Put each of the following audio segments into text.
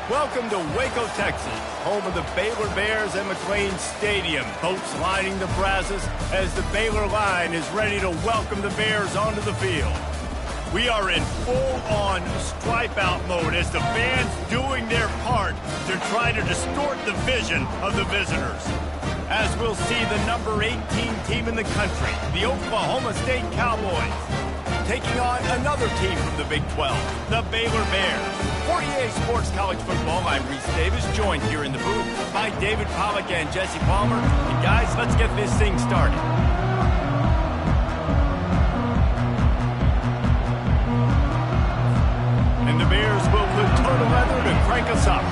Welcome to Waco, Texas, home of the Baylor Bears and McLean Stadium. Boats lining the brazos as the Baylor line is ready to welcome the Bears onto the field. We are in full-on stripe-out mode as the fans doing their part to try to distort the vision of the visitors. As we'll see the number 18 team in the country, the Oklahoma State Cowboys, taking on another team from the Big 12, the Baylor Bears. For EA Sports College Football, I'm Reese Davis, joined here in the booth by David Pollack and Jesse Palmer. And guys, let's get this thing started. And the Bears will put total leather to crank us up.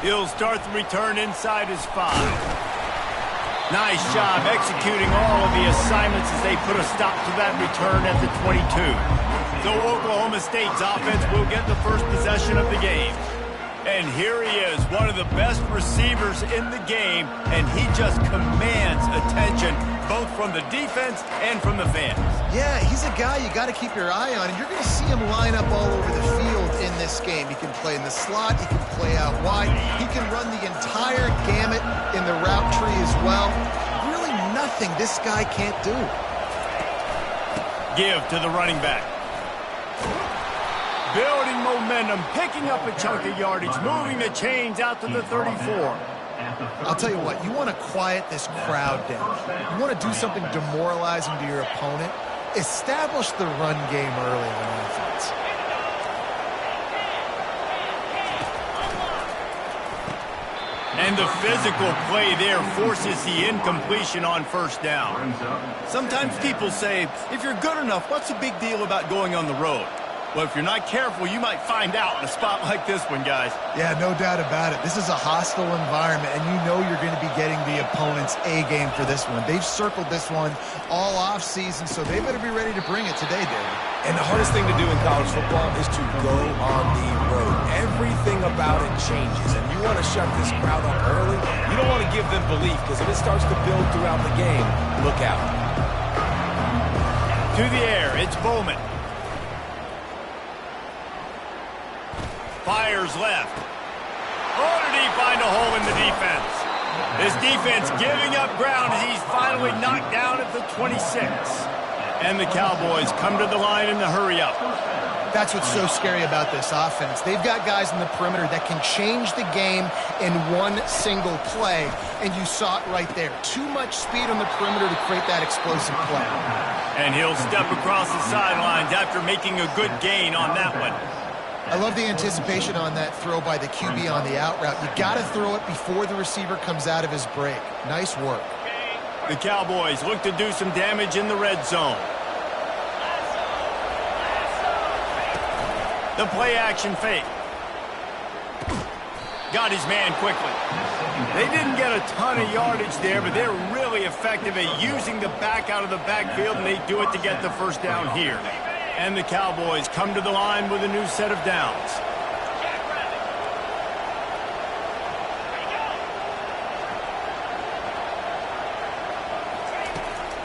He'll start the return inside his 5. Nice job executing all of the assignments as they put a stop to that return at the 22. So Oklahoma State's offense will get the first possession of the game. And here he is, one of the best receivers in the game, and he just commands attention both from the defense and from the fans. Yeah, he's a guy you got to keep your eye on, and you're going to see him line up all over the field in this game. He can play in the slot, he can play out wide, he can run the entire gamut in the route tree as well. Really nothing this guy can't do. Give to the running back. Building momentum, picking up a chunk of yardage, moving the chains out to the 34. I'll tell you what, you want to quiet this crowd down. You want to do something demoralizing to your opponent. Establish the run game early on offense. And the physical play there forces the incompletion on first down. Sometimes people say, if you're good enough, what's the big deal about going on the road? Well, if you're not careful, you might find out in a spot like this one, guys. Yeah, no doubt about it. This is a hostile environment, and you know you're going to be getting the opponent's A-game for this one. They've circled this one all off-season, so they better be ready to bring it today, David. And the hardest thing to do in college football is to go on the road. Everything about it changes, and you want to shut this crowd up early. You don't want to give them belief, because if it starts to build throughout the game, look out. To the air, it's Bowman. Fires left. Oh, did he find a hole in the defense? This defense giving up ground as he's finally knocked down at the 26. And the Cowboys come to the line in the hurry-up. That's what's so scary about this offense. They've got guys in the perimeter that can change the game in one single play, and you saw it right there. Too much speed on the perimeter to create that explosive play. And he'll step across the sidelines after making a good gain on that one. I love the anticipation on that throw by the QB on the out route. You got to throw it before the receiver comes out of his break. Nice work. The Cowboys look to do some damage in the red zone. The play-action fake. Got his man quickly. They didn't get a ton of yardage there, but they're really effective at using the back out of the backfield, and they do it to get the first down here. And the Cowboys come to the line with a new set of downs.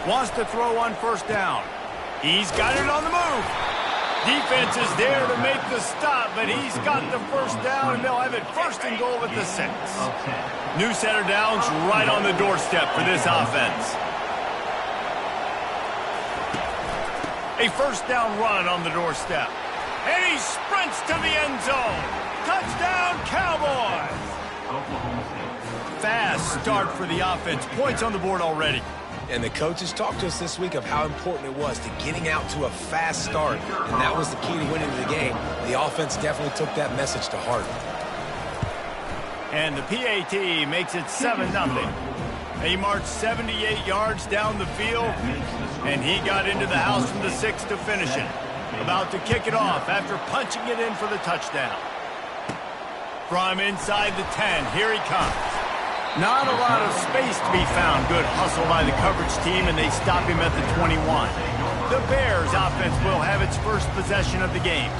Wants to throw on first down. He's got it on the move. Defense is there to make the stop, but he's got the first down, and they'll have it first and goal at the 6. New set of downs right on the doorstep for this offense. A first down run on the doorstep. And he sprints to the end zone. Touchdown, Cowboys! Fast start for the offense. Points on the board already. And the coaches talked to us this week of how important it was to getting out to a fast start. And that was the key to winning the game. The offense definitely took that message to heart. And the PAT makes it 7-0. He marched 78 yards down the field, and he got into the house from the 6 to finish it. About to kick it off after punching it in for the touchdown. From inside the 10, here he comes. Not a lot of space to be found. Good hustle by the coverage team, and they stop him at the 21. The Bears offense will have its first possession of the game.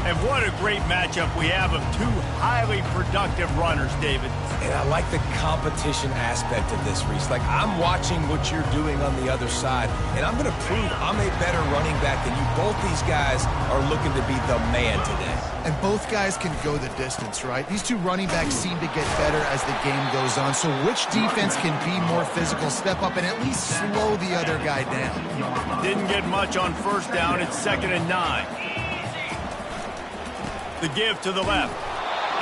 And what a great matchup we have of two highly productive runners, David. And I like the competition aspect of this, Reese. Like, I'm watching what you're doing on the other side, and I'm going to prove I'm a better running back than you. Both these guys are looking to be the man today. And both guys can go the distance, right? These two running backs seem to get better as the game goes on. So which defense can be more physical, step up, and at least slow the other guy down? Didn't get much on first down. It's 2nd and 9. The give to the left.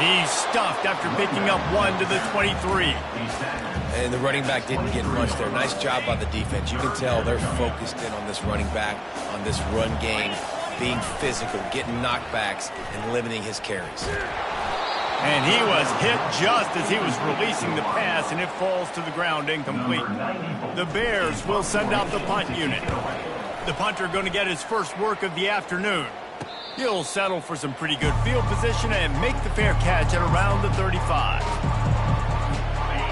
He's stuffed after picking up 1 to the 23. And the running back didn't get much there. Nice job by the defense. You can tell they're focused in on this running back, on this run game, being physical, getting knockbacks, and limiting his carries. And he was hit just as he was releasing the pass, and it falls to the ground incomplete. The Bears will send out the punt unit. The punter going to get his first work of the afternoon. He'll settle for some pretty good field position and make the fair catch at around the 35.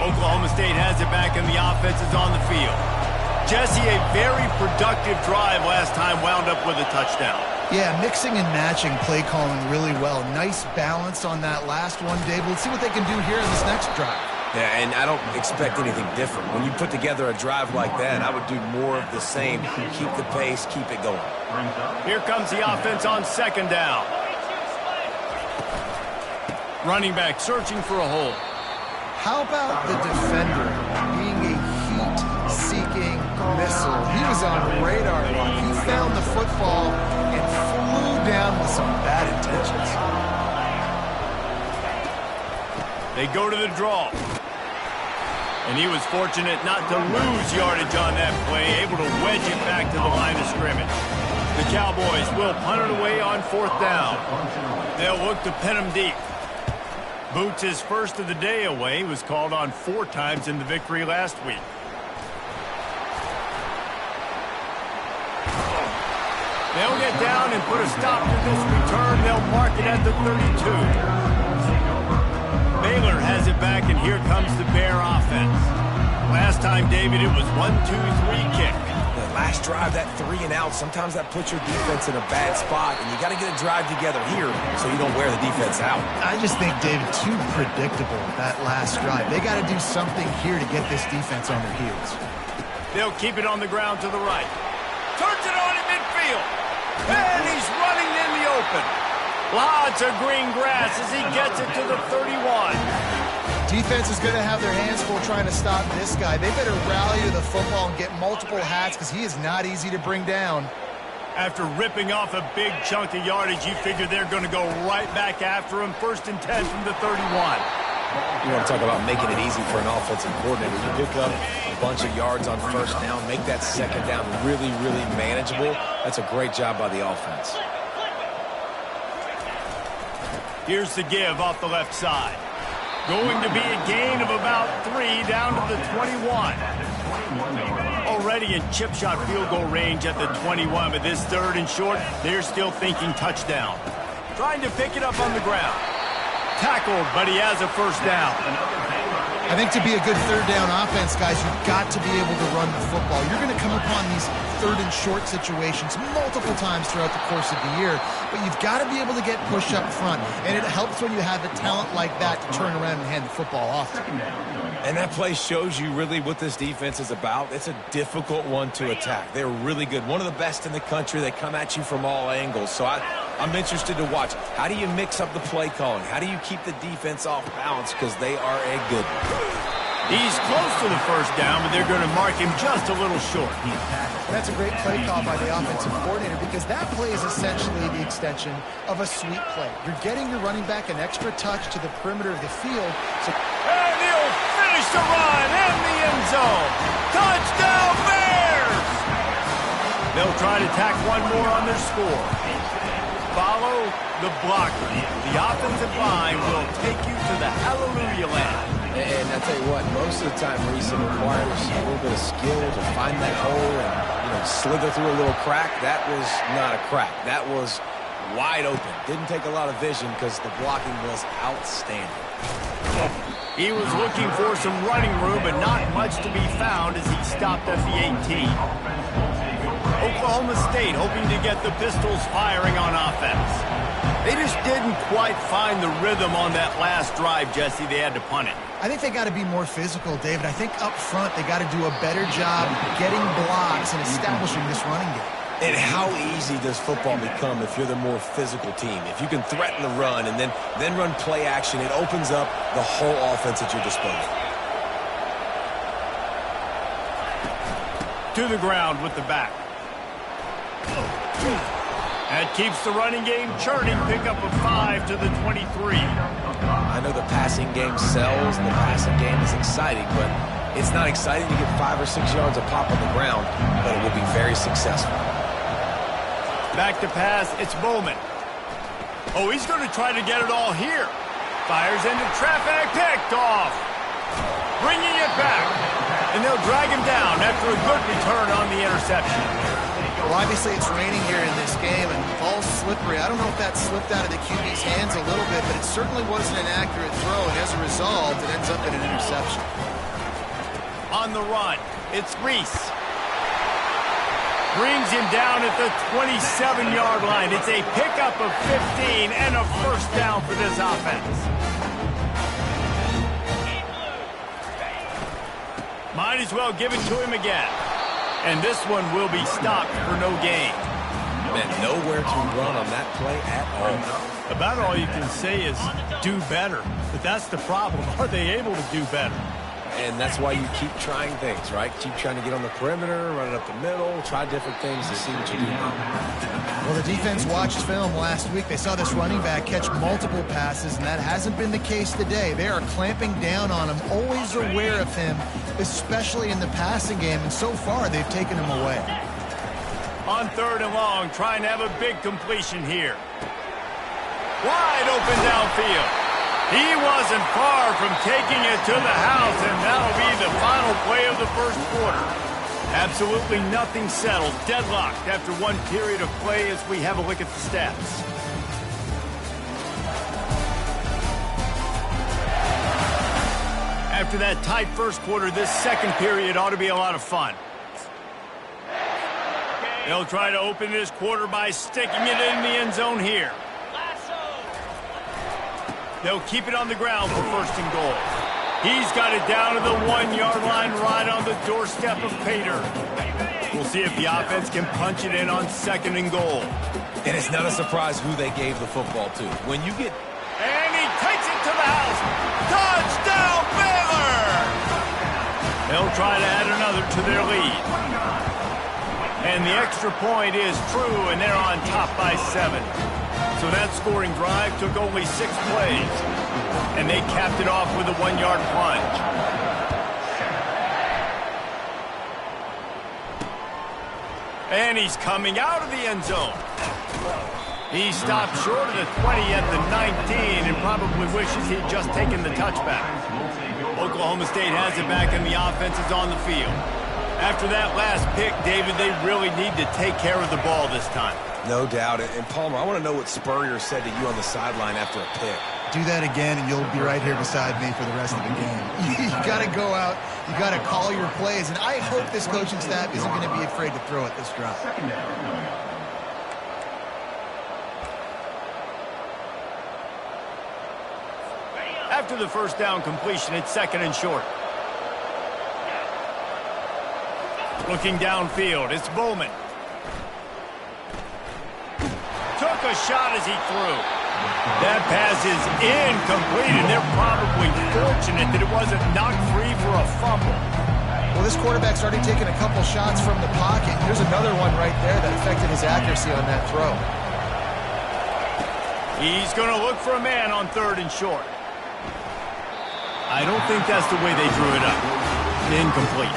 Oklahoma State has it back, and the offense is on the field. Jesse, a very productive drive last time, wound up with a touchdown. Yeah, mixing and matching play calling really well. Nice balance on that last one, Dave. Let's see what they can do here in this next drive. Yeah, and I don't expect anything different. When you put together a drive like that, I would do more of the same. Keep the pace, keep it going. Here comes the offense on 2nd down. Running back searching for a hole. How about the defender being a heat-seeking missile? He was on radar lock. He found the football and flew down with some bad intentions. They go to the draw. And he was fortunate not to lose yardage on that play, able to wedge it back to the line of scrimmage. The Cowboys will punt it away on 4th down. They'll look to pin him deep. Boots, his first of the day away, was called on 4 times in the victory last week. They'll get down and put a stop to this return. They'll mark it at the 32. Baylor has it back, and here comes the Bear offense. Last time, David, it was 1-2-3 kick. The last drive, that 3 and out, sometimes that puts your defense in a bad spot, and you got to get a drive together here so you don't wear the defense out. I just think, David, too predictable, that last drive. They got to do something here to get this defense on their heels. They'll keep it on the ground to the right. Turns it on in midfield. And he's running in the open. Lots of green grass as he gets it to the 31. Defense is going to have their hands full trying to stop this guy. They better rally to the football and get multiple hats because he is not easy to bring down. After ripping off a big chunk of yardage, you figure they're going to go right back after him. 1st and 10 from the 31. You want to talk about making it easy for an offensive coordinator. You pick up a bunch of yards on 1st down, make that 2nd down really, really manageable. That's a great job by the offense. Here's the give off the left side. Going to be a gain of about 3 down to the 21. Already in chip shot field goal range at the 21, but this 3rd and short, they're still thinking touchdown. Trying to pick it up on the ground. Tackled, but he has a 1st down. I think to be a good 3rd down offense, guys, you've got to be able to run the football. You're going to come upon these 3rd and short situations multiple times throughout the course of the year, but you've got to be able to get push up front, and it helps when you have a talent like that to turn around and hand the football off to. And that play shows you really what this defense is about. It's a difficult one to attack. They're really good. One of the best in the country. They come at you from all angles. So I'm interested to watch. How do you mix up the play calling? How do you keep the defense off balance? Because they are a good one. He's close to the 1st down, but they're going to mark him just a little short. That's a great play call by the offensive coordinator because that play is essentially the extension of a sweep play. You're getting your running back an extra touch to the perimeter of the field. And he'll finish the run in the end zone. Touchdown, Bears! They'll try to tack one more on their score. Follow the blocker. The offensive line will take you to the hallelujah land. And I tell you what, most of the time, Reese, it requires a little bit of skill to find that hole and slither through a little crack. That was not a crack. That was wide open. Didn't take a lot of vision because the blocking was outstanding. He was looking for some running room, but not much to be found as he stopped at the 18. Oklahoma State hoping to get the Pistols firing on offense. They just didn't quite find the rhythm on that last drive, Jesse. They had to punt it. I think they got to be more physical, David. I think up front they got to do a better job getting blocks and establishing this running game. And how easy does football become if you're the more physical team? If you can threaten the run and then run play action, it opens up the whole offense at your disposal. To the ground with the back. That keeps the running game churning. Pickup of 5 to the 23. I know the passing game sells and the passing game is exciting, but it's not exciting to get 5 or 6 yards of pop on the ground, but it will be very successful. Back to pass, it's Bowman. Oh, he's going to try to get it all here. Fires into traffic, picked off. Bringing it back. And they'll drag him down after a good return on the interception. Well, obviously it's raining here in this game, and the ball's slippery. I don't know if that slipped out of the QB's hands a little bit, but it certainly wasn't an accurate throw, and as a result, it ends up in an interception. On the run, it's Reese. Brings him down at the 27-yard line. It's a pickup of 15 and a first down for this offense. Might as well give it to him again. And this one will be stopped for no gain. Man, nowhere to run on that play at all. About all you can say is do better. But that's the problem. Are they able to do better? And that's why you keep trying things, right? Keep trying to get on the perimeter, run it up the middle, try different things to see what you do. Well, the defense watched film last week. They saw this running back catch multiple passes, and that hasn't been the case today. They are clamping down on him, always aware of him, especially in the passing game, and so far they've taken him away. On 3rd and long, trying to have a big completion here. Wide open downfield. He wasn't far from taking it to the house, and that'll be the final play of the first quarter. Absolutely nothing settled. Deadlocked after one period of play as we have a look at the stats. After that tight first quarter, this second period ought to be a lot of fun. They'll try to open this quarter by sticking it in the end zone here. They'll keep it on the ground for 1st and goal. He's got it down to the 1-yard line right on the doorstep of Pater. We'll see if the offense can punch it in on 2nd and goal. And it's not a surprise who they gave the football to. When you get... And he takes it to the house. Touchdown, Baylor! They'll try to add another to their lead. And the extra point is true, and they're on top by 7. So that scoring drive took only 6 plays. And they capped it off with a 1-yard plunge. And he's coming out of the end zone. He stopped short of the 20 at the 19 and probably wishes he'd just taken the touchback. Oklahoma State has it back and the offense is on the field. After that last pick, David, they really need to take care of the ball this time. No doubt. And Palmer, I want to know what Spurrier said to you on the sideline after a pick. Do that again, and you'll be right here beside me for the rest of the game. You got to go out. You got to call your plays, and I hope this coaching staff isn't going to be afraid to throw at this drive. After the first down completion, it's 2nd and short. Looking downfield, it's Bowman. Took a shot as he threw. That pass is incomplete, and they're probably fortunate that it wasn't knocked free for a fumble. Well, this quarterback's already taken a couple shots from the pocket. Here's another one right there that affected his accuracy on that throw. He's going to look for a man on 3rd and short. I don't think that's the way they drew it up. Incomplete.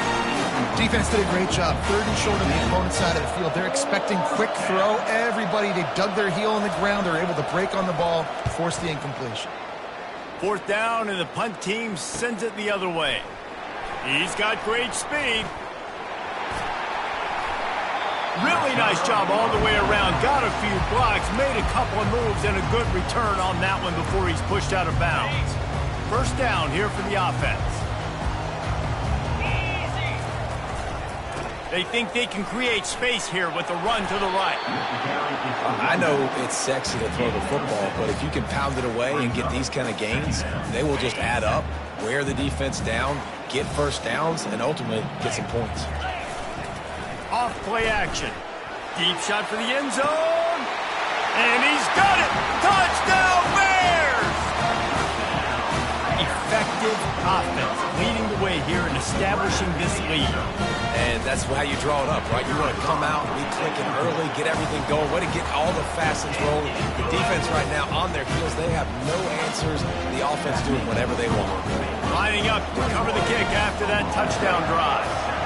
Defense did a great job. 3rd and short on the opponent's side of the field. They're expecting quick throw. Everybody, they dug their heel on the ground. They're able to break on the ball, force the incompletion. 4th down, and the punt team sends it the other way. He's got great speed. Really nice job all the way around. Got a few blocks, made a couple of moves, and a good return on that one before he's pushed out of bounds. 1st down here for the offense. They think they can create space here with a run to the right. I know it's sexy to throw the football, but if you can pound it away and get these kind of gains, they will just add up, wear the defense down, get first downs, and ultimately get some points. Off play action. Deep shot for the end zone. And he's got it. Touchdown, Bears! Effective offense leading the way here in establishing this lead. And that's how you draw it up, right? You want to come out, be clicking early, get everything going, way to get all the facets rolling. The defense right now on their heels, they have no answers. The offense doing whatever they want. Lining up to cover the kick after that touchdown drive.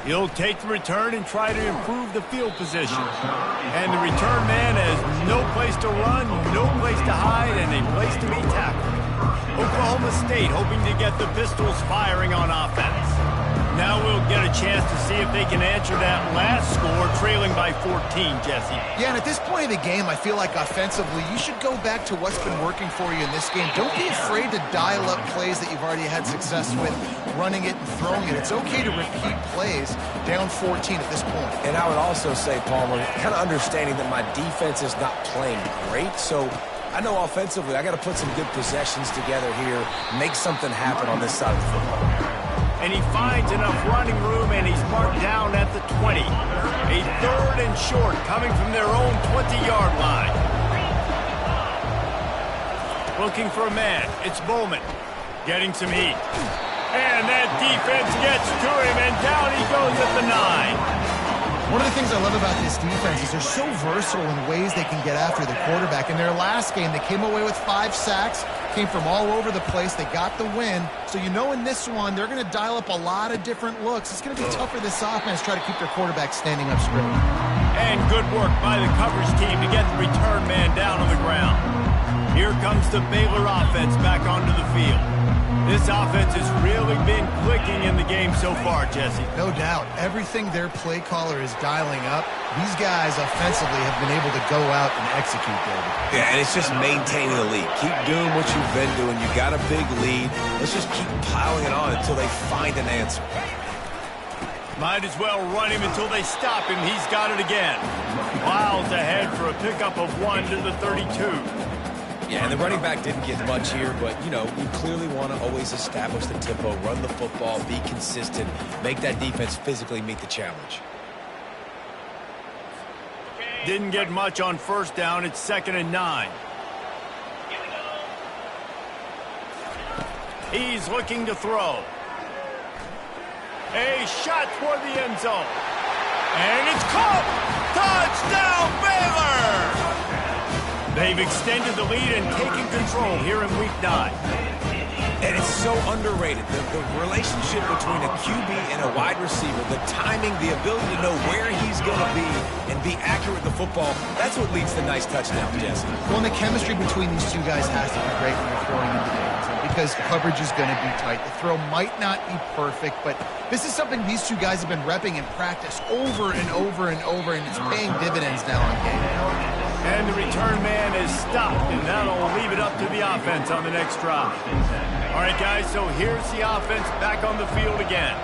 He'll take the return and try to improve the field position. And the return man has no place to run, no place to hide, and a place to be tackled. Oklahoma State hoping to get the Pistols firing on offense. Now we'll get a chance to see if they can answer that last score, trailing by 14, Jesse. Yeah, and at this point of the game, I feel like offensively, you should go back to what's been working for you in this game. Don't be afraid to dial up plays that you've already had success with, running it and throwing it. It's okay to repeat plays down 14 at this point. And I would also say, Palmer, kind of understanding that my defense is not playing great, so I know offensively I got to put some good possessions together here, make something happen on this side of the football. And he finds enough running room, and he's marked down at the 20. A third and short coming from their own 20-yard line. Looking for a man. It's Bowman getting some heat. And that defense gets to him, and down he goes at the 9. One of the things I love about this defense is they're so versatile in ways they can get after the quarterback. In their last game, they came away with 5 sacks, came from all over the place. They got the win. So you know in this one, they're going to dial up a lot of different looks. It's going to be tough for this offense to try to keep their quarterback standing up straight. And good work by the coverage team to get the return man down on the ground. Here comes the Baylor offense back onto the field. This offense has really been clicking in the game so far, Jesse. No doubt. Everything their play caller is dialing up, these guys offensively have been able to go out and execute, David. Yeah, and it's just maintaining the lead. Keep doing what you've been doing. You got a big lead. Let's just keep piling it on until they find an answer. Might as well run him until they stop him. He's got it again. Miles ahead for a pickup of 1 to the 32. Yeah, and the running back didn't get much here, but, you know, you clearly want to always establish the tempo, run the football, be consistent, make that defense physically meet the challenge. Didn't get much on first down. It's 2nd and 9. He's looking to throw. A shot toward the end zone. And it's caught! Touchdown, Baylor! They've extended the lead and taken control here in Week 9. And it's so underrated. The relationship between a QB and a wide receiver, the timing, the ability to know where he's going to be and be accurate with the football, that's what leads to nice touchdowns, Jesse. Well, and the chemistry between these two guys has to be great when you're throwing into the end zone because coverage is going to be tight. The throw might not be perfect, but this is something these two guys have been repping in practice over and over and over, and it's paying dividends now on game day. And the return man is stopped, and that'll leave it up to the offense on the next drive. All right, guys, so here's the offense back on the field again.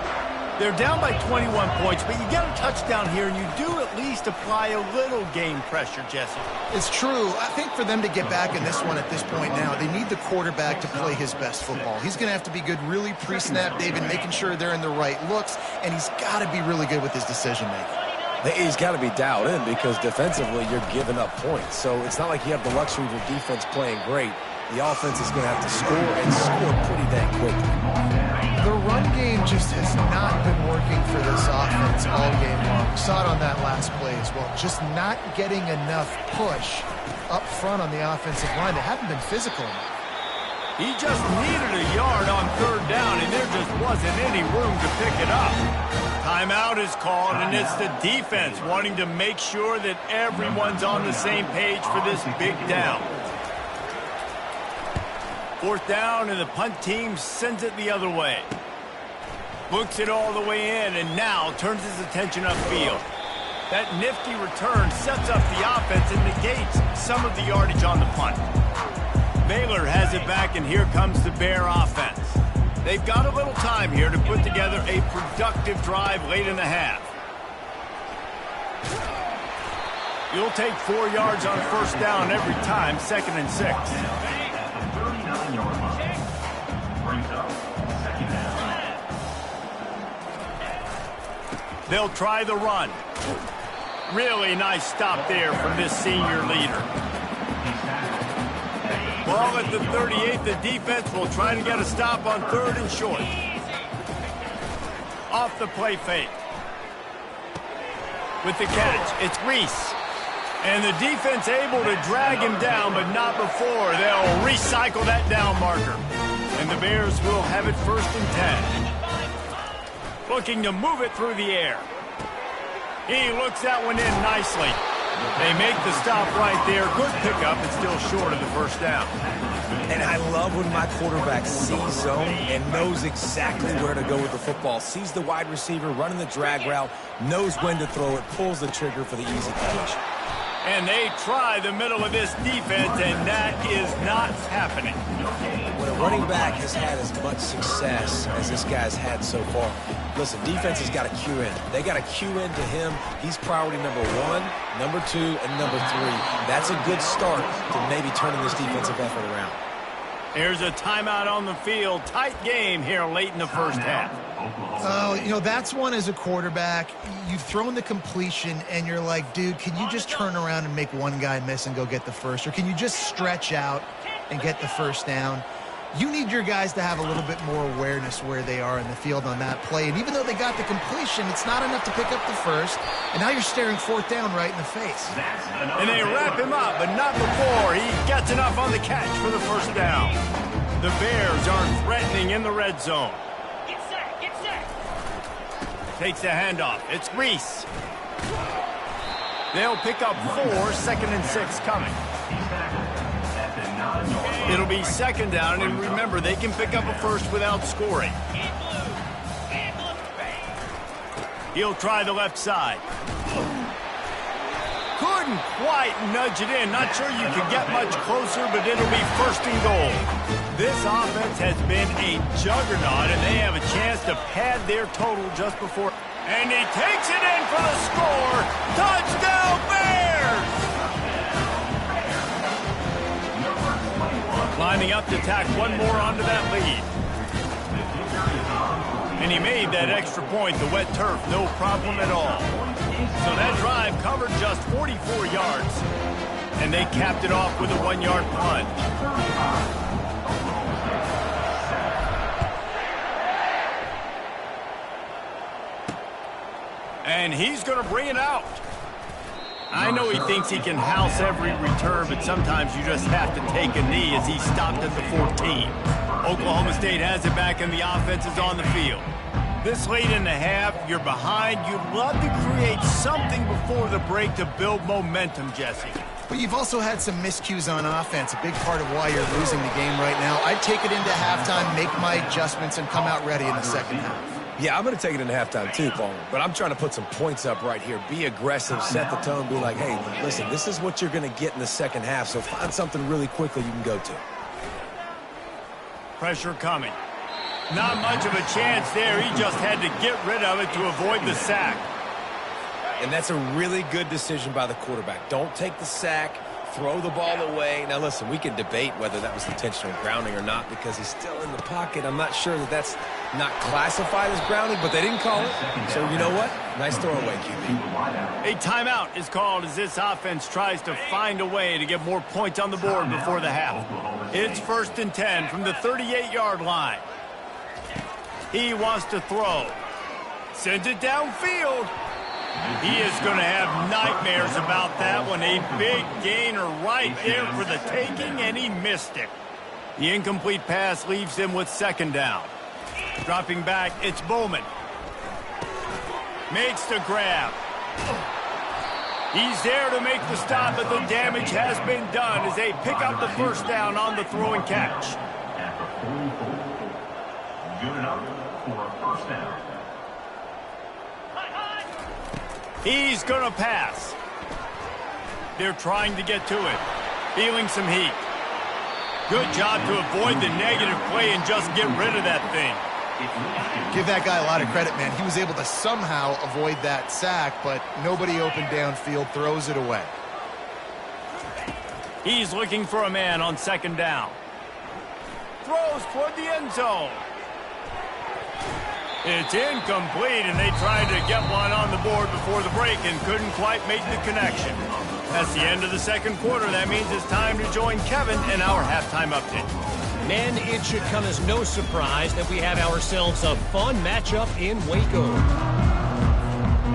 They're down by 21 points, but you get a touchdown here, and you do at least apply a little game pressure, Jesse. It's true. I think for them to get back in this one at this point now, they need the quarterback to play his best football. He's going to have to be good really pre-snap, David, making sure they're in the right looks, and he's got to be really good with his decision-making. He's got to be dialed in because defensively you're giving up points. So it's not like you have the luxury of your defense playing great. The offense is going to have to score and score pretty dang quickly. The run game just has not been working for this offense all game long. We saw it on that last play as well. Just not getting enough push up front on the offensive line. They haven't been physical enough. He just needed a yard on 3rd down, and there just wasn't any room to pick it up. Timeout is called, and it's the defense wanting to make sure that everyone's on the same page for this big down. 4th down, and the punt team sends it the other way. Books it all the way in, and now turns his attention upfield. That nifty return sets up the offense and negates some of the yardage on the punt. Baylor has it back, and here comes the Bear offense. They've got a little time here to put together a productive drive late in the half. You'll take 4 yards on first down every time, 2nd and 6. They'll try the run. Really nice stop there from this senior leader. Ball at the 38, the defense will try to get a stop on 3rd and short. Off the play fake. With the catch, it's Reese. And the defense able to drag him down, but not before. They'll recycle that down marker. And the Bears will have it 1st and 10. Looking to move it through the air. He looks that one in nicely. They make the stop right there. Good pickup, and still short of the first down. And I love when my quarterback sees zone and knows exactly where to go with the football. Sees the wide receiver running the drag route, knows when to throw it, pulls the trigger for the easy catch. And they try the middle of this defense, and that is not happening. When a running back has had as much success as this guy's had so far, listen, defense has got to cue in. They got to cue in to him. He's priority number 1, number 2, and number 3. That's a good start to maybe turning this defensive effort around. Here's a timeout on the field. Tight game here late in the first half. Oh, you know, that's one as a quarterback. You've thrown the completion, and you're like, dude, can you just turn around and make one guy miss and go get the first? Or can you just stretch out and get the first down? You need your guys to have a little bit more awareness where they are in the field on that play. And even though they got the completion, it's not enough to pick up the first. And now you're staring 4th down right in the face. And they wrap him up, but not before he gets enough on the catch for the first down. The Bears aren't threatening in the red zone. Get set, get set. Takes the handoff. It's Reese. They'll pick up 4, 2nd and 6 coming. It'll be 2nd down, and remember, they can pick up a first without scoring. He'll try the left side. Couldn't quite nudge it in. Not sure you could get much closer, but it'll be 1st and goal. This offense has been a juggernaut, and they have a chance to pad their total just before. And he takes it in for the score. Touchdown, Bears! Lining up to tack one more onto that lead. And he made that extra point, the wet turf, no problem at all. So that drive covered just 44 yards. And they capped it off with a 1-yard plunge. And he's going to bring it out. I know he thinks he can house every return, but sometimes you just have to take a knee as he stopped at the 14. Oklahoma State has it back and the offense is on the field. This late in the half, you're behind. You'd love to create something before the break to build momentum, Jesse. But you've also had some miscues on offense, a big part of why you're losing the game right now. I'd take it into halftime, make my adjustments, and come out ready in the second half. Yeah, I'm going to take it into halftime too, Paul. But I'm trying to put some points up right here. Be aggressive, set the tone, be like, hey, listen, this is what you're going to get in the second half, so find something really quickly you can go to. Pressure coming. Not much of a chance there. He just had to get rid of it to avoid the sack. And that's a really good decision by the quarterback. Don't take the sack. Throw the ball away. Now, listen, we can debate whether that was intentional grounding or not because he's still in the pocket. I'm not sure that that's not classified as grounding, but they didn't call it. So, you know what? Nice throwaway, QB. A timeout is called as this offense tries to find a way to get more points on the board before the half. It's 1st and 10 from the 38-yard line. He wants to throw. Sends it downfield. He is going to have nightmares about that one. A big gainer right there for the taking, and he missed it. The incomplete pass leaves him with 2nd down. Dropping back, it's Bowman. Makes the grab. He's there to make the stop, but the damage has been done as they pick up the 1st down on the throw and catch. Good enough for a 1st down. He's going to pass. They're trying to get to it. Feeling some heat. Good job to avoid the negative play and just get rid of that thing. Give that guy a lot of credit, man. He was able to somehow avoid that sack, but nobody open downfield, throws it away. He's looking for a man on second down. Throws toward the end zone. It's incomplete, and they tried to get one on the board before the break and couldn't quite make the connection. That's the end of the second quarter. That means it's time to join Kevin in our halftime update. Men, it should come as no surprise that we have ourselves a fun matchup in Waco.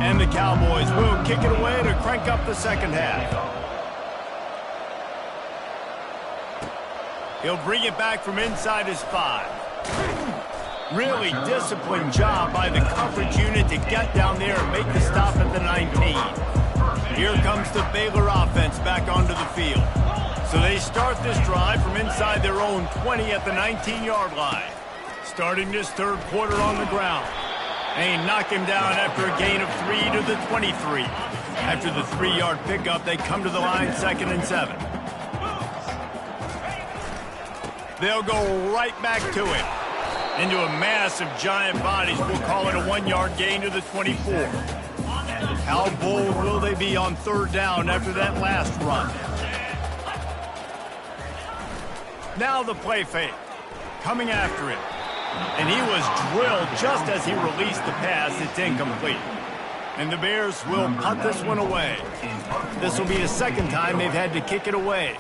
And the Cowboys will kick it away to crank up the second half. He'll bring it back from inside his 5. Really disciplined job by the coverage unit to get down there and make the stop at the 19. Here comes the Baylor offense back onto the field. So they start this drive from inside their own 20 at the 19-yard line. Starting this third quarter on the ground. They knock him down after a gain of 3 to the 23. After the 3-yard pickup, they come to the line 2nd and 7. They'll go right back to him. Into a mass of giant bodies. We'll call it a 1-yard gain to the 24. How bold will they be on third down after that last run? Now the play fake. Coming after him. And he was drilled just as he released the pass. It's incomplete. And the Bears will punt this one away. This will be the second time they've had to kick it away.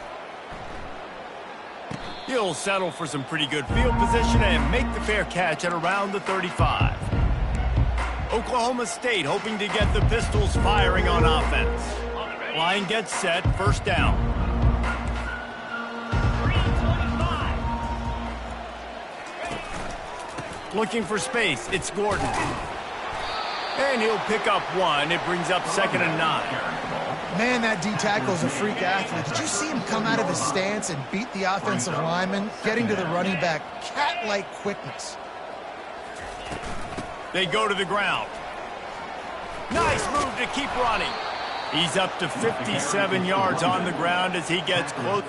He'll settle for some pretty good field position and make the fair catch at around the 35. Oklahoma State hoping to get the Pistols firing on offense. Line gets set, first down. Looking for space, it's Gordon. And he'll pick up 1. It brings up 2nd and 9. Man, that D-tackle is a freak athlete. Did you see him come out of his stance and beat the offensive lineman, getting to the running back? Cat-like quickness. They go to the ground. Nice move to keep running. He's up to 57 yards on the ground as he gets close.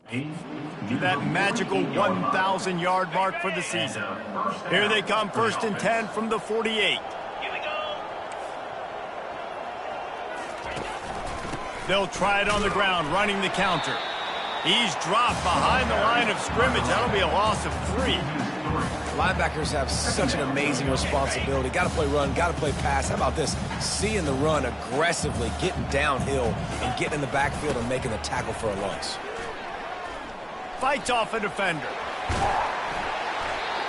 to that magical 1,000-yard mark for the season. Here they come, 1st and 10 from the 48. Here we go. They'll try it on the ground, running the counter. He's dropped behind the line of scrimmage. That'll be a loss of 3. Linebackers have such an amazing responsibility. Got to play run, got to play pass. How about this? Seeing the run aggressively, getting downhill, and getting in the backfield and making the tackle for a loss. Fights off a defender.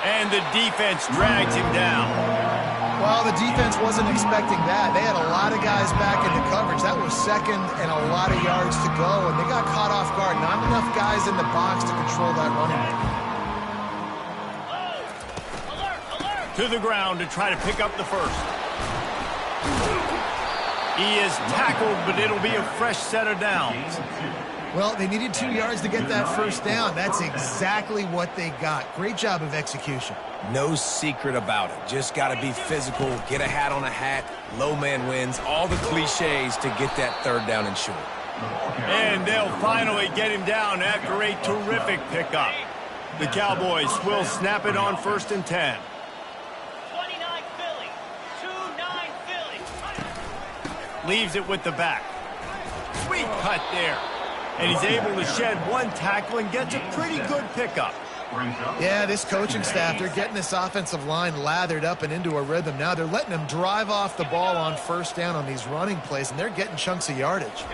And the defense drags him down. Well, the defense wasn't expecting that. They had a lot of guys back into coverage. That was second and a lot of yards to go, and they got caught off guard. Not enough guys in the box to control that running back. To the ground to try to pick up the first. He is tackled, but it'll be a fresh set of downs. Well, they needed 2 yards to get that first down. That's exactly what they got. Great job of execution. No secret about it. Just got to be physical, get a hat on a hat, low man wins, all the cliches to get that 3rd down and short. And they'll finally get him down after a terrific pickup. The Cowboys will snap it on 1st and 10. 29 Philly. 2-9 Philly. Leaves it with the back. Sweet cut there. And he's able to shed 1 tackle and gets a pretty good pickup. Yeah, this coaching staff, they're getting this offensive line lathered up and into a rhythm. Now they're letting them drive off the ball on 1st down on these running plays, and they're getting chunks of yardage.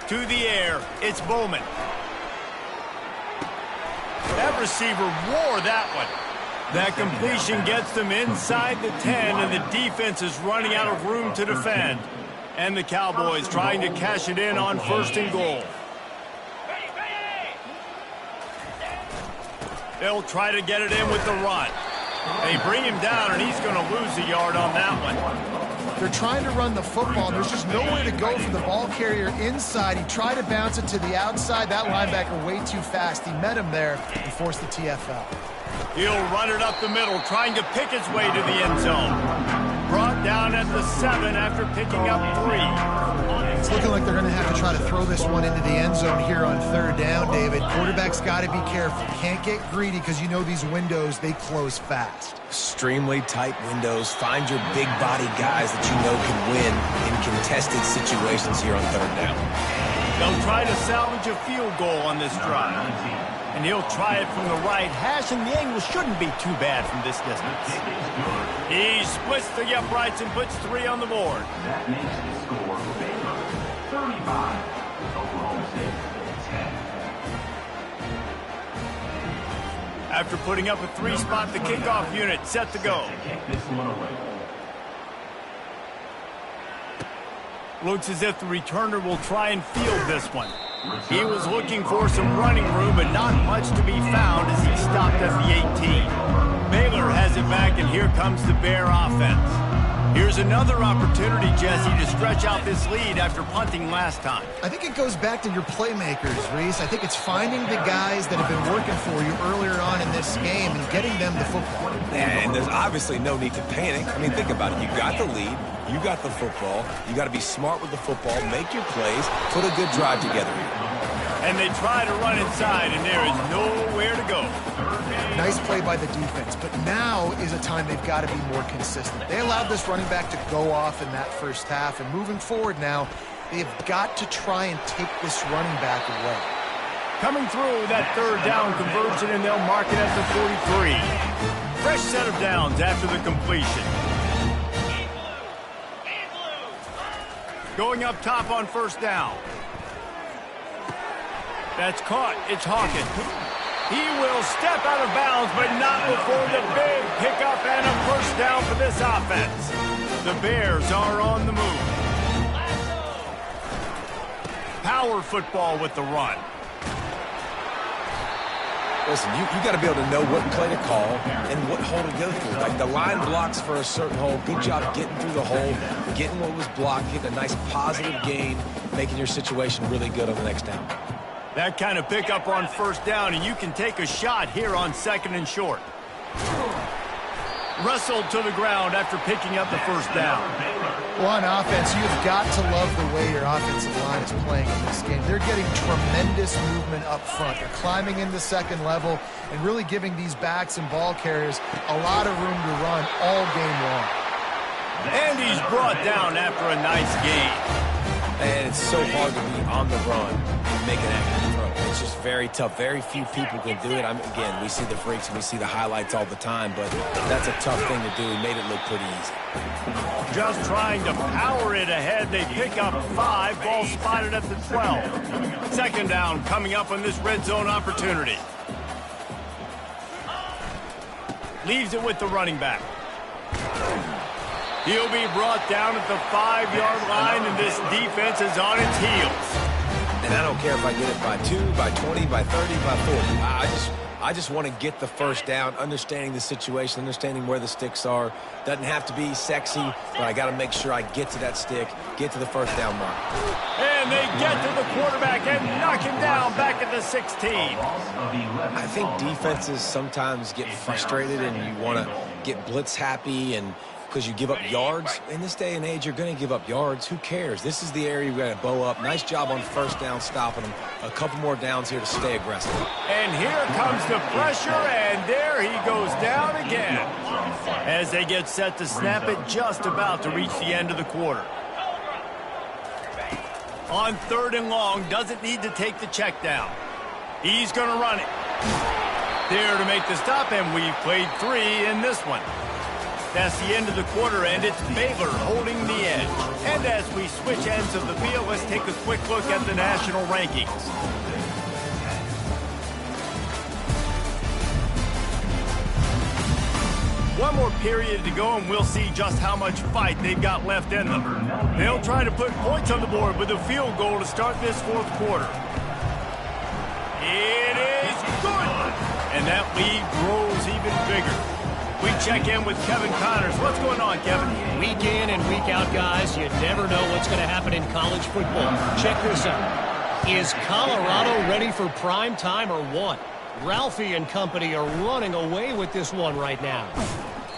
To the air, it's Bowman. That receiver wore that one. That completion gets them inside the 10, and the defense is running out of room to defend. And the Cowboys trying to cash it in on 1st and goal. They'll try to get it in with the run. They bring him down, and he's going to lose a yard on that one. They're trying to run the football, and there's just nowhere to go for the ball carrier inside. He tried to bounce it to the outside. That linebacker way too fast. He met him there and forced the TFL. He'll run it up the middle, trying to pick his way to the end zone. Brought down at the 7 after picking up 3. It's looking like they're going to have to try to throw this one into the end zone here on 3rd down, David. Quarterback's got to be careful. Can't get greedy because you know these windows, they close fast. Extremely tight windows. Find your big body guys that you know can win in contested situations here on 3rd down. They'll try to salvage a field goal on this drive. And he'll try it from the right hash, and the angle shouldn't be too bad from this distance. He splits the uprights and puts 3 on the board. That makes the score Baylor 35, Oklahoma State 10. After putting up a 3-spot, the kickoff unit set to go. Kick this one away. Looks as if the returner will try and field this one. He was looking for some running room, but not much to be found as he stopped at the 18. Baylor has it back, and here comes the Bear offense. Here's another opportunity, Jesse, to stretch out this lead after punting last time. I think it goes back to your playmakers, Reese. I think it's finding the guys that have been working for you earlier on in this game and getting them the football. And there's obviously no need to panic. I mean, think about it. You got the lead. You got the football. You got to be smart with the football, make your plays, put a good drive together here. And they try to run inside, and there is nowhere to go. Nice play by the defense, but now is a time they've got to be more consistent. They allowed this running back to go off in that first half, and moving forward now, they've got to try and take this running back away. Coming through that 3rd down conversion, and they'll mark it at the 43. Fresh set of downs after the completion. Going up top on 1st down. That's caught. It's Hawkins. He will step out of bounds, but not before the big pickup and a 1st down for this offense. The Bears are on the move. Power football with the run. Listen, you got to be able to know what play to call and what hole to go through. Like the line blocks for a certain hole. Good job getting through the hole, getting what was blocked, getting a nice positive gain, making your situation really good on the next down. That kind of pickup on 1st down, and you can take a shot here on 2nd and short. Wrestled to the ground after picking up the 1st down. Well, on offense, you've got to love the way your offensive line is playing in this game. They're getting tremendous movement up front. They're climbing into second level and really giving these backs and ball carriers a lot of room to run all game long. And he's brought down after a nice gain. And it's so hard to be on the run and make an accurate throw. It's just very tough. Very few people can do it. Again, we see the freaks and we see the highlights all the time, but that's a tough thing to do. He made it look pretty easy. Just trying to power it ahead. They pick up 5. Ball spotted at the 12. Second down coming up on this red zone opportunity. Leaves it with the running back. He'll be brought down at the 5-yard line, and this defense is on its heels. And I don't care if I get it by 2, by 20, by 30, by 40. I just want to get the first down, understanding the situation, understanding where the sticks are. Doesn't have to be sexy, but I got to make sure I get to that stick, get to the first down mark. And they get to the quarterback and knock him down back at the 16. I think defenses sometimes get frustrated and you want to get blitz happy and because you give up yards. In this day and age, you're going to give up yards. Who cares? This is the area you got to bow up. Nice job on first down, stopping them. A couple more downs here to stay aggressive. And here comes the pressure, and there he goes down again. As they get set to snap it, just about to reach the end of the quarter. On 3rd and long, doesn't need to take the check down. He's going to run it. There to make the stop, and we've played 3 in this one. That's the end of the quarter, and it's Baylor holding the edge. And as we switch ends of the field, let's take a quick look at the national rankings. One more period to go, and we'll see just how much fight they've got left in them. They'll try to put points on the board with a field goal to start this 4th quarter. It is good! And that lead grows even bigger. We check in with Kevin Connors. What's going on, Kevin? Week in and week out, guys, you never know what's going to happen in college football. Check this out. Is Colorado ready for prime time or what? Ralphie and company are running away with this one right now.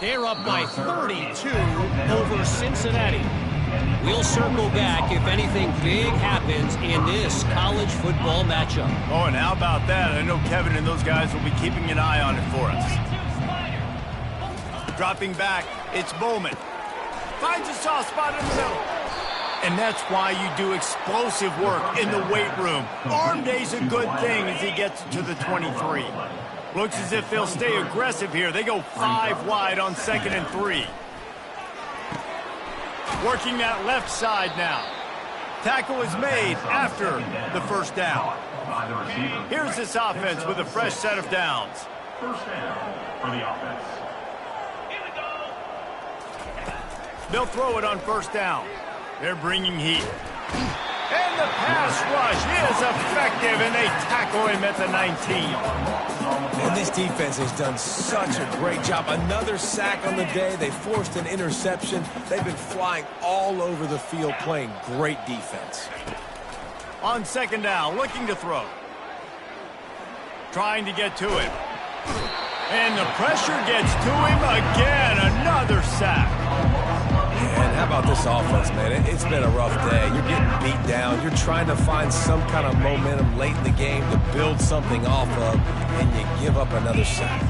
They're up by 32 over Cincinnati. We'll circle back if anything big happens in this college football matchup. Oh, and how about that? I know Kevin and those guys will be keeping an eye on it for us. Dropping back, it's Bowman. Finds a soft spot in the middle. And that's why you do explosive work in the weight room. Arm day's a good thing as he gets to the 23. Looks as if they'll stay aggressive here. They go 5 wide on 2nd and 3. Working that left side now. Tackle is made after the first down. Here's this offense with a fresh set of downs. First down for the offense. They'll throw it on first down. They're bringing heat. And the pass rush is effective, and they tackle him at the 19. And this defense has done such a great job. Another sack on the day. They forced an interception. They've been flying all over the field, playing great defense. On 2nd down, looking to throw. Trying to get to him. And the pressure gets to him again. Another sack. And how about this offense, man? It's been a rough day. You're getting beat down. You're trying to find some kind of momentum late in the game to build something off of, and you give up another sack.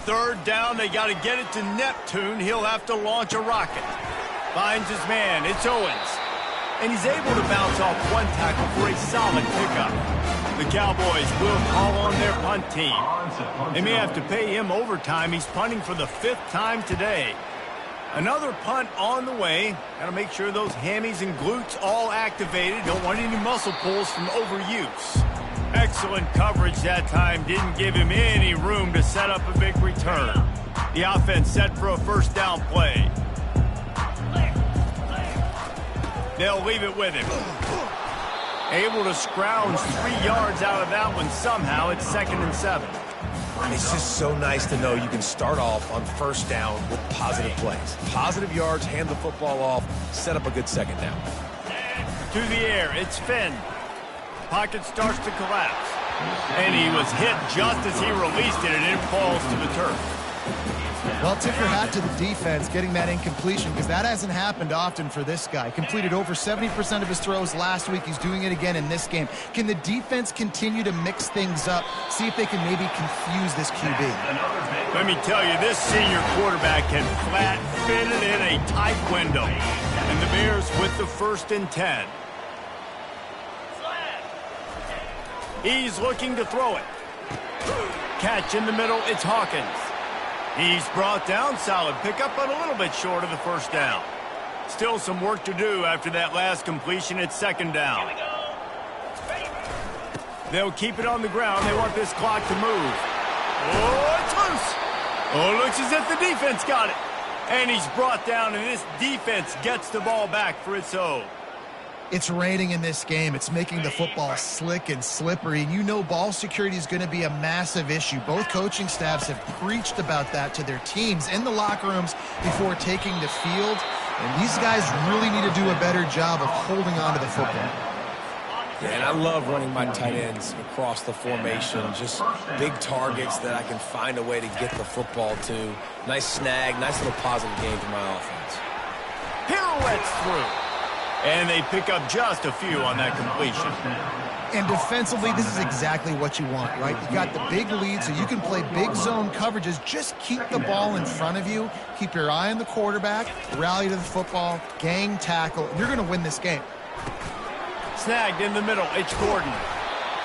3rd down, they got to get it to Neptune. He'll have to launch a rocket. Finds his man. It's Owens. And he's able to bounce off one tackle for a solid pickup. The Cowboys will call on their punt team. They may have to pay him overtime. He's punting for the 5th time today. Another punt on the way. Got to make sure those hammies and glutes all activated. Don't want any muscle pulls from overuse. Excellent coverage that time. Didn't give him any room to set up a big return. The offense set for a first down play. They'll leave it with him. Able to scrounge 3 yards out of that one somehow. It's 2nd and 7. It's just so nice to know you can start off on first down with positive plays. Positive yards, hand the football off, set up a good 2nd down. To the air, it's Finn. Pocket starts to collapse. And he was hit just as he released it, and it falls to the turf. Well, tip your hat to the defense getting that incompletion, because that hasn't happened often for this guy. Completed over 70% of his throws last week. He's doing it again in this game. Can the defense continue to mix things up, see if they can maybe confuse this QB? Let me tell you, this senior quarterback can flat fit it in a tight window. And the Bears with the 1st and 10. He's looking to throw it. Catch in the middle, it's Hawkins. He's brought down, solid pickup, but a little bit short of the 1st down. Still some work to do after that last completion at 2nd down. They'll keep it on the ground. They want this clock to move. Oh, it's loose. Oh, looks as if the defense got it. And he's brought down, and this defense gets the ball back for its own. It's raining in this game. It's making the football slick and slippery. And you know ball security is going to be a massive issue. Both coaching staffs have preached about that to their teams in the locker rooms before taking the field. And these guys really need to do a better job of holding on to the football. Yeah, and I love running my tight ends across the formation. Just big targets that I can find a way to get the football to. Nice snag, nice little positive game for my offense. Pirouettes through. And they pick up just a few on that completion. And defensively, this is exactly what you want, right? You got the big lead, so you can play big zone coverages. Just keep the ball in front of you. Keep your eye on the quarterback. Rally to the football. Gang tackle. And you're going to win this game. Snagged in the middle. It's Gordon.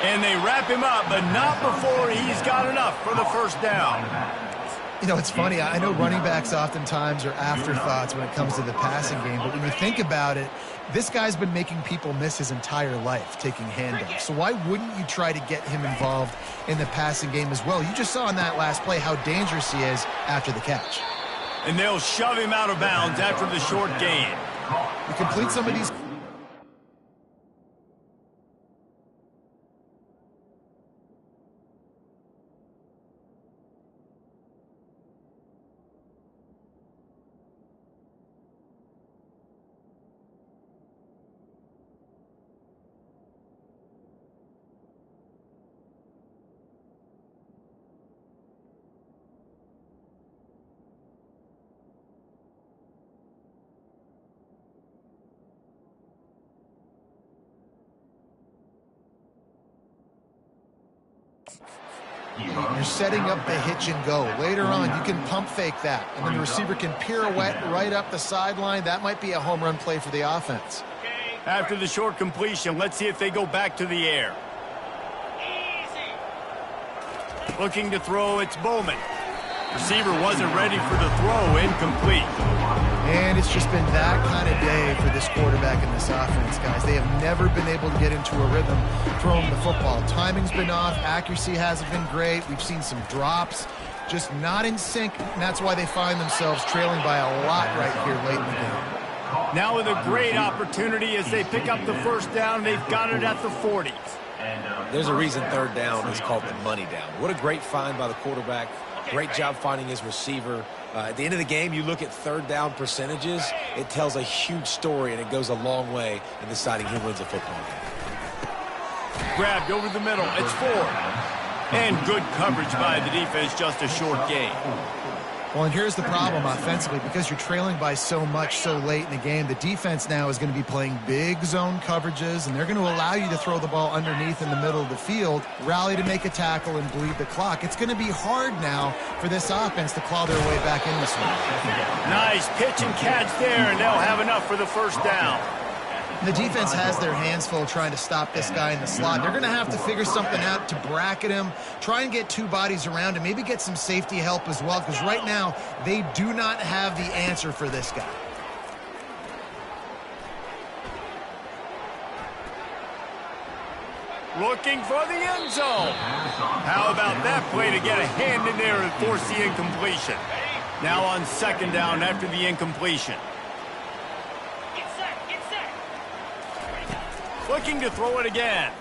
And they wrap him up, but not before he's got enough for the 1st down. You know, it's funny. I know running backs oftentimes are afterthoughts when it comes to the passing game, but when you think about it, this guy's been making people miss his entire life taking handoffs. So why wouldn't you try to get him involved in the passing game as well? You just saw in that last play how dangerous he is after the catch. And they'll shove him out of bounds after the short gain. You complete some of these. You're setting up the hitch and go. Later on, you can pump fake that, and then the receiver can pirouette right up the sideline. That might be a home run play for the offense. After the short completion, let's see if they go back to the air. Looking to throw, it's Bowman. Receiver wasn't ready for the throw, incomplete. And it's just been that kind of day for this quarterback and this offense, guys. They have never been able to get into a rhythm throwing the football. Timing's been off. Accuracy hasn't been great. We've seen some drops, just not in sync, and that's why they find themselves trailing by a lot right here late in the game. Now with a great opportunity as they pick up the 1st down. They've got it at the 40. There's a reason 3rd down is called the money down. What a great find by the quarterback. Great job finding his receiver. At the end of the game, you look at 3rd down percentages. It tells a huge story, and it goes a long way in deciding who wins a football game. Grabbed over the middle. It's 4. And good coverage by the defense, just a short gain. Well, and here's the problem offensively. Because you're trailing by so much so late in the game, the defense now is going to be playing big zone coverages, and they're going to allow you to throw the ball underneath in the middle of the field, rally to make a tackle, and bleed the clock. It's going to be hard now for this offense to claw their way back in this one. Nice pitch and catch there, and they'll have enough for the 1st down. The defense has their hands full trying to stop this guy in the slot. They're going to have to figure something out to bracket him, try and get 2 bodies around him, maybe get some safety help as well, because right now they do not have the answer for this guy. Looking for the end zone. How about that play to get a hand in there and force the incompletion? Now on 2nd down after the incompletion. Looking to throw it again.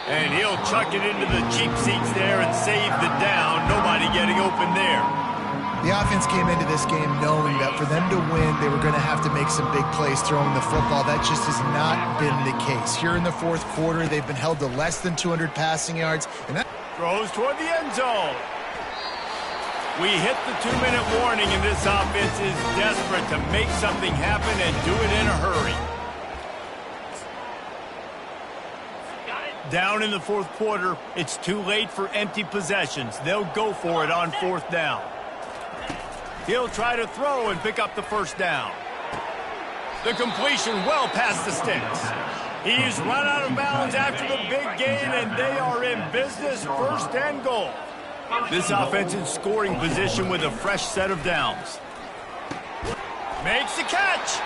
And he'll chuck it into the cheap seats there and save the down. Nobody getting open there. The offense came into this game knowing that for them to win, they were going to have to make some big plays throwing the football. That just has not been the case. Here in the fourth quarter, they've been held to less than 200 passing yards. And that throws toward the end zone. We hit the 2-minute warning, and this offense is desperate to make something happen and do it in a hurry. Down in the fourth quarter, it's too late for empty possessions. They'll go for it on fourth down. He'll try to throw and pick up the first down. The completion well past the sticks. He's run out of bounds after the big gain, and they are in business, first and goal. This offense in scoring position with a fresh set of downs. Makes the catch.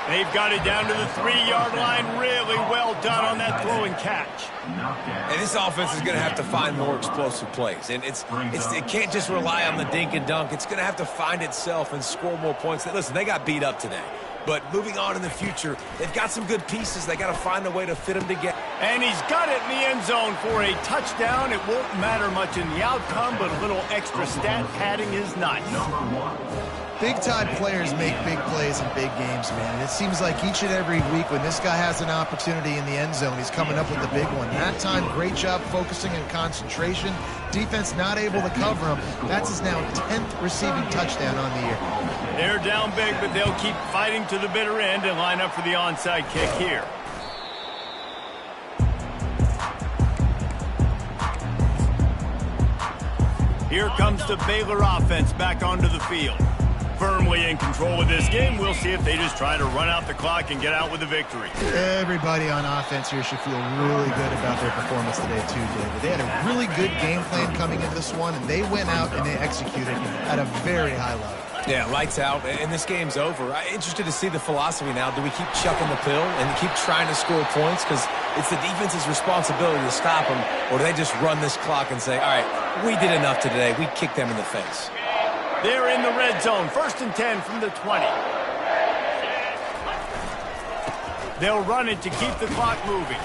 They've got it down to the 3-yard line. Really well done on that throw and catch. And this offense is going to have to find more explosive plays. And it can't just rely on the dink and dunk. It's going to have to find itself and score more points. Listen, they got beat up today. But moving on in the future, they've got some good pieces. They got to find a way to fit them together. And he's got it in the end zone for a touchdown. It won't matter much in the outcome, but a little extra stat padding is nice. big-time players make big plays in big games, man. And it seems like each and every week when this guy has an opportunity in the end zone, he's coming up with a big one. That time, great job focusing and concentration. Defense not able to cover him. That's his now 10th receiving touchdown on the year. They're down big, but they'll keep fighting to the bitter end and line up for the onside kick here. Here comes the Baylor offense back onto the field. Firmly in control of this game. We'll see if they just try to run out the clock and get out with a victory. Everybody on offense here should feel really good about their performance today too, David. They had a really good game plan coming into this one, and they went out and they executed at a very high level. Yeah, lights out, and this game's over. I'm interested to see the philosophy now. Do we keep chucking the pill and keep trying to score points? Because it's the defense's responsibility to stop them, or do they just run this clock and say, all right, we did enough today. We kicked them in the face. They're in the red zone. 1st and 10 from the 20. They'll run it to keep the clock moving.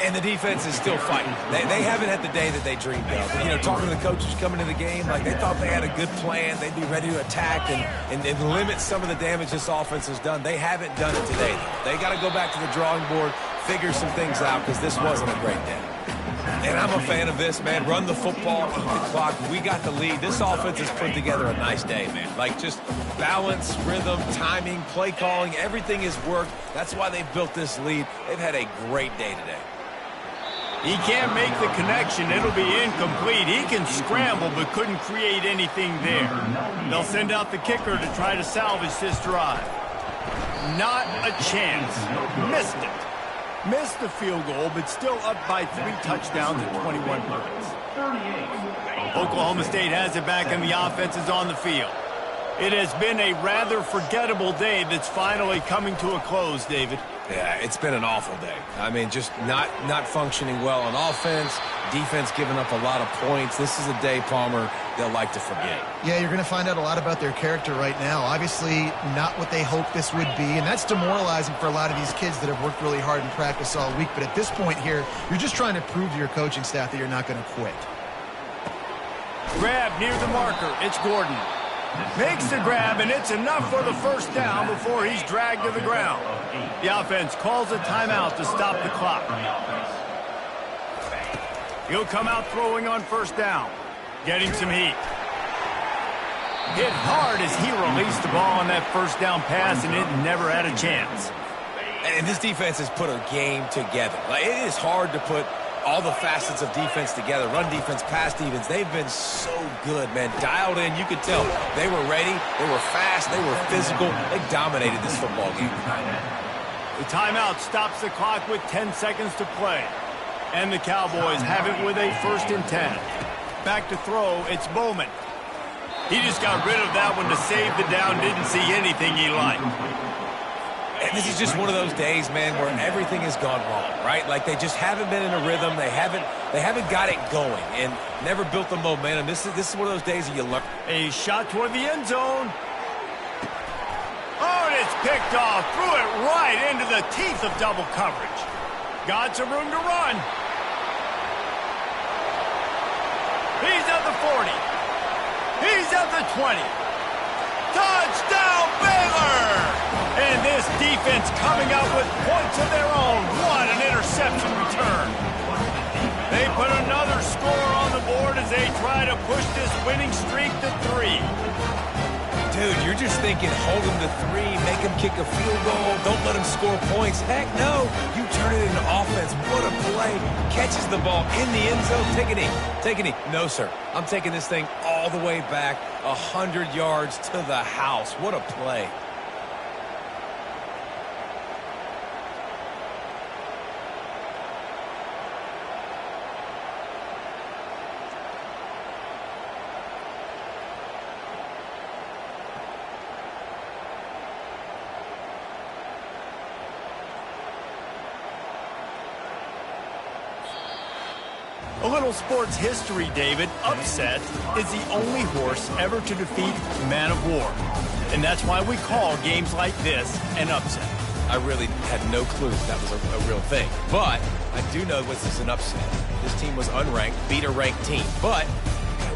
And the defense is still fighting. They haven't had the day that they dreamed of. You know, talking to the coaches coming into the game, like they thought they had a good plan. They'd be ready to attack and limit some of the damage this offense has done. They haven't done it today. They got to go back to the drawing board, figure some things out, because this wasn't a great day. And I'm a fan of this, man. Run the football, eat the clock. We got the lead. This offense has put together a nice day, man. Like just balance, rhythm, timing, play calling, everything has worked. That's why they've built this lead. They've had a great day today. He can't make the connection. It'll be incomplete. He can scramble, but couldn't create anything there. They'll send out the kicker to try to salvage this drive. Not a chance. Missed it. Missed the field goal, but still up by 3 touchdowns and 21 points. Oklahoma State has it back, and the offense is on the field. It has been a rather forgettable day that's finally coming to a close, David. Yeah, it's been an awful day. I mean, just not functioning well on offense, defense giving up a lot of points. This is a day, Palmer, they'll like to forget. Yeah, you're going to find out a lot about their character right now. Obviously, not what they hoped this would be, and that's demoralizing for a lot of these kids that have worked really hard in practice all week. But at this point here, you're just trying to prove to your coaching staff that you're not going to quit. Grab near the marker. It's Gordon. Makes the grab, and it's enough for the first down before he's dragged to the ground. The offense calls a timeout to stop the clock. He'll come out throwing on first down. Getting some heat. Hit hard as he released the ball on that first down pass, and it never had a chance. And this defense has put a game together. Like, it is hard to put all the facets of defense together. Run defense, pass defense. They've been so good, man. Dialed in. You could tell they were ready. They were fast. They were physical. They dominated this football game. The timeout stops the clock with 10 seconds to play. And the Cowboys have it with a 1st and 10. Back to throw. It's Bowman. He just got rid of that one to save the down. Didn't see anything he liked. And this is just one of those days, man, where everything has gone wrong, right? Like they just haven't been in a rhythm. They haven't got it going and never built the momentum. This is one of those days that you learn. A shot toward the end zone. Oh, and it's picked off. Threw it right into the teeth of double coverage. Got some room to run. He's at the 40. He's at the 20. Touchdown, Baylor! And this defense coming out with points of their own. What an interception return. They put another score on the board as they try to push this winning streak to 3. Dude, you're just thinking, hold him to 3, make him kick a field goal, don't let him score points. Heck no, you turn it into offense. What a play. Catches the ball in the end zone. Take a knee. Take a knee. No, sir. I'm taking this thing all the way back 100 yards to the house. What a play. A little sports history, David. Upset is the only horse ever to defeat Man of War. And that's why we call games like this an upset. I really had no clue that was a real thing. But I do know this is an upset. This team was unranked, beat a ranked team. But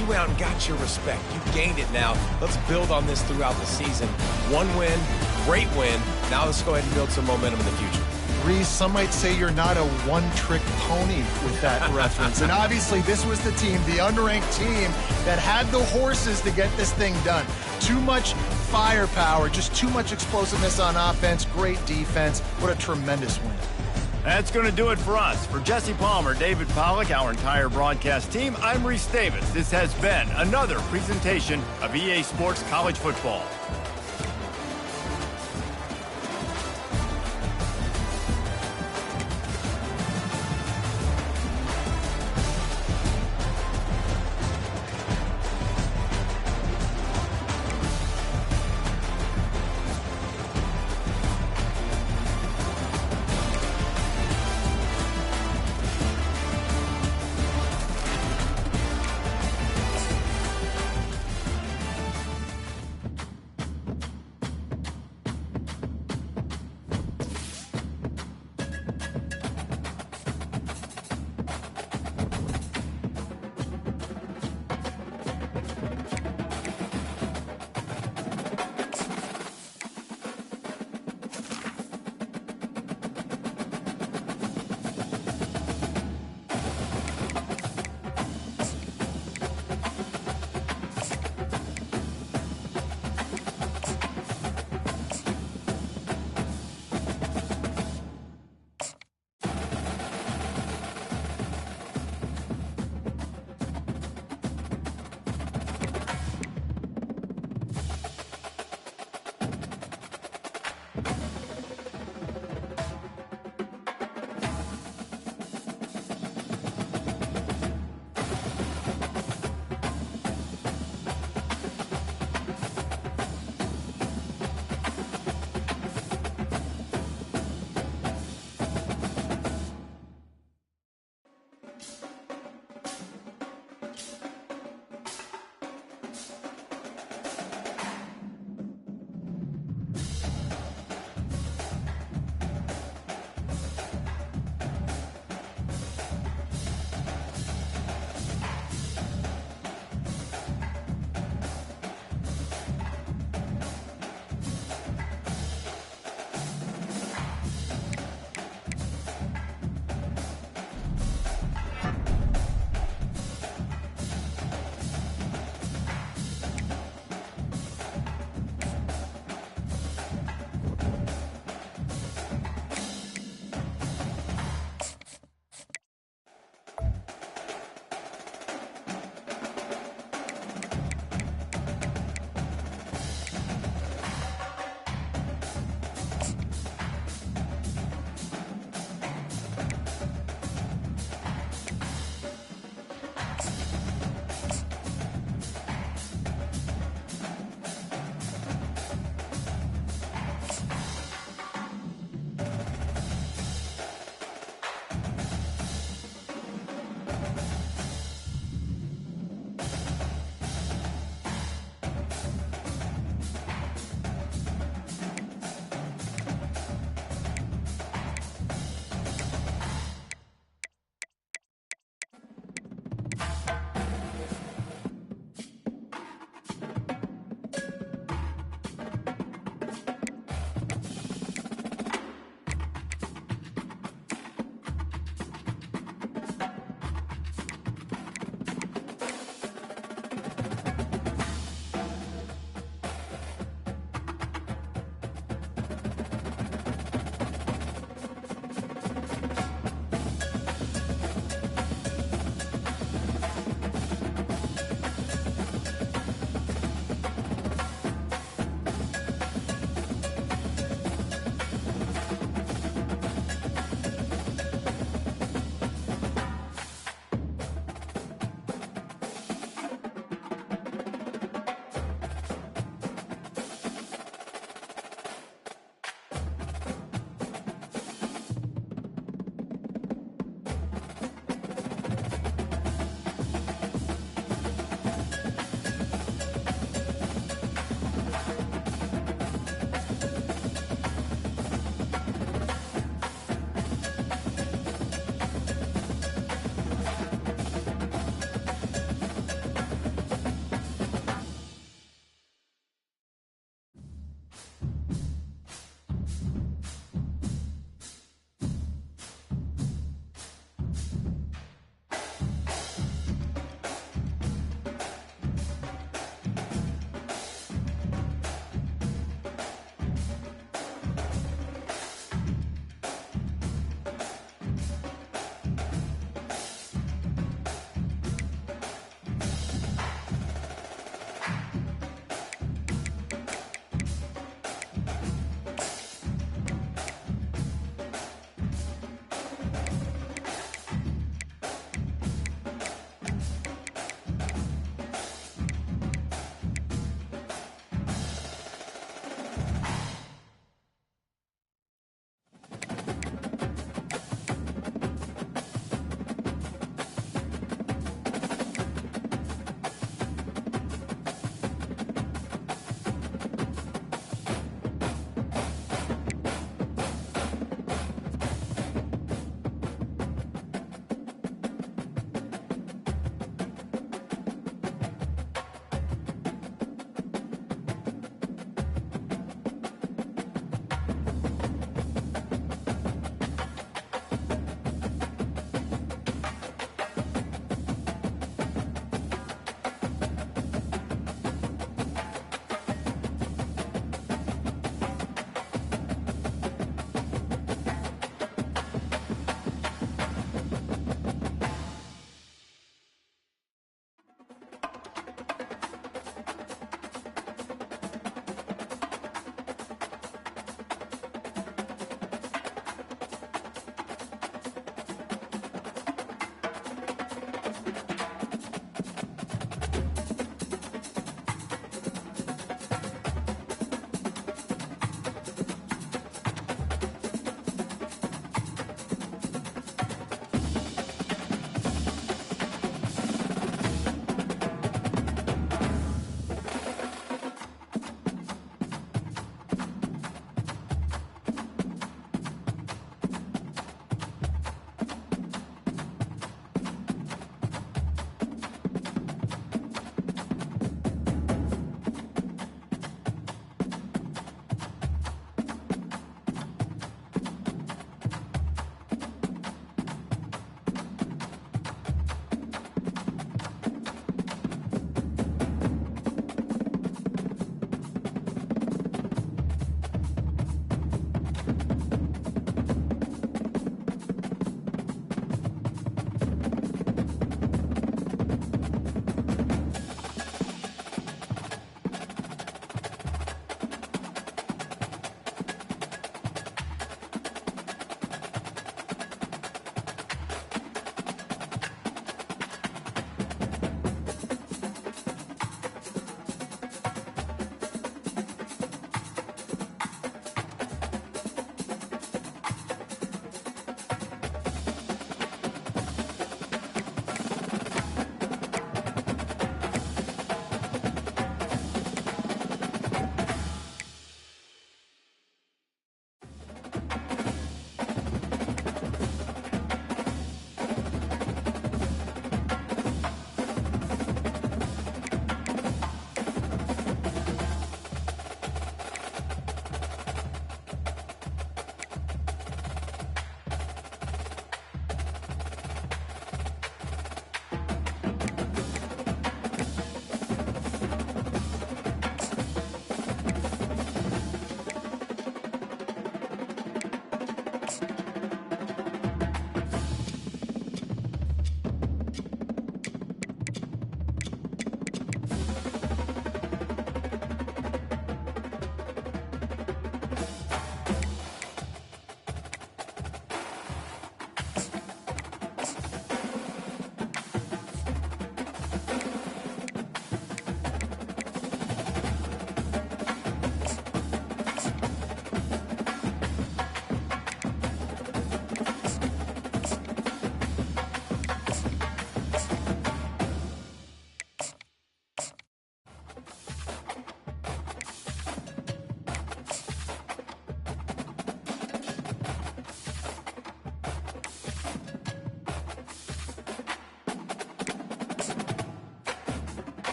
you went out and got your respect. You gained it now. Let's build on this throughout the season. One win, great win. Now let's go ahead and build some momentum in the future. Reese, some might say you're not a one-trick pony with that reference. And obviously, this was the team, the unranked team, that had the horses to get this thing done. Too much firepower, just too much explosiveness on offense, great defense. What a tremendous win. That's going to do it for us. For Jesse Palmer, David Pollack, our entire broadcast team, I'm Reese Davis. This has been another presentation of EA Sports College Football.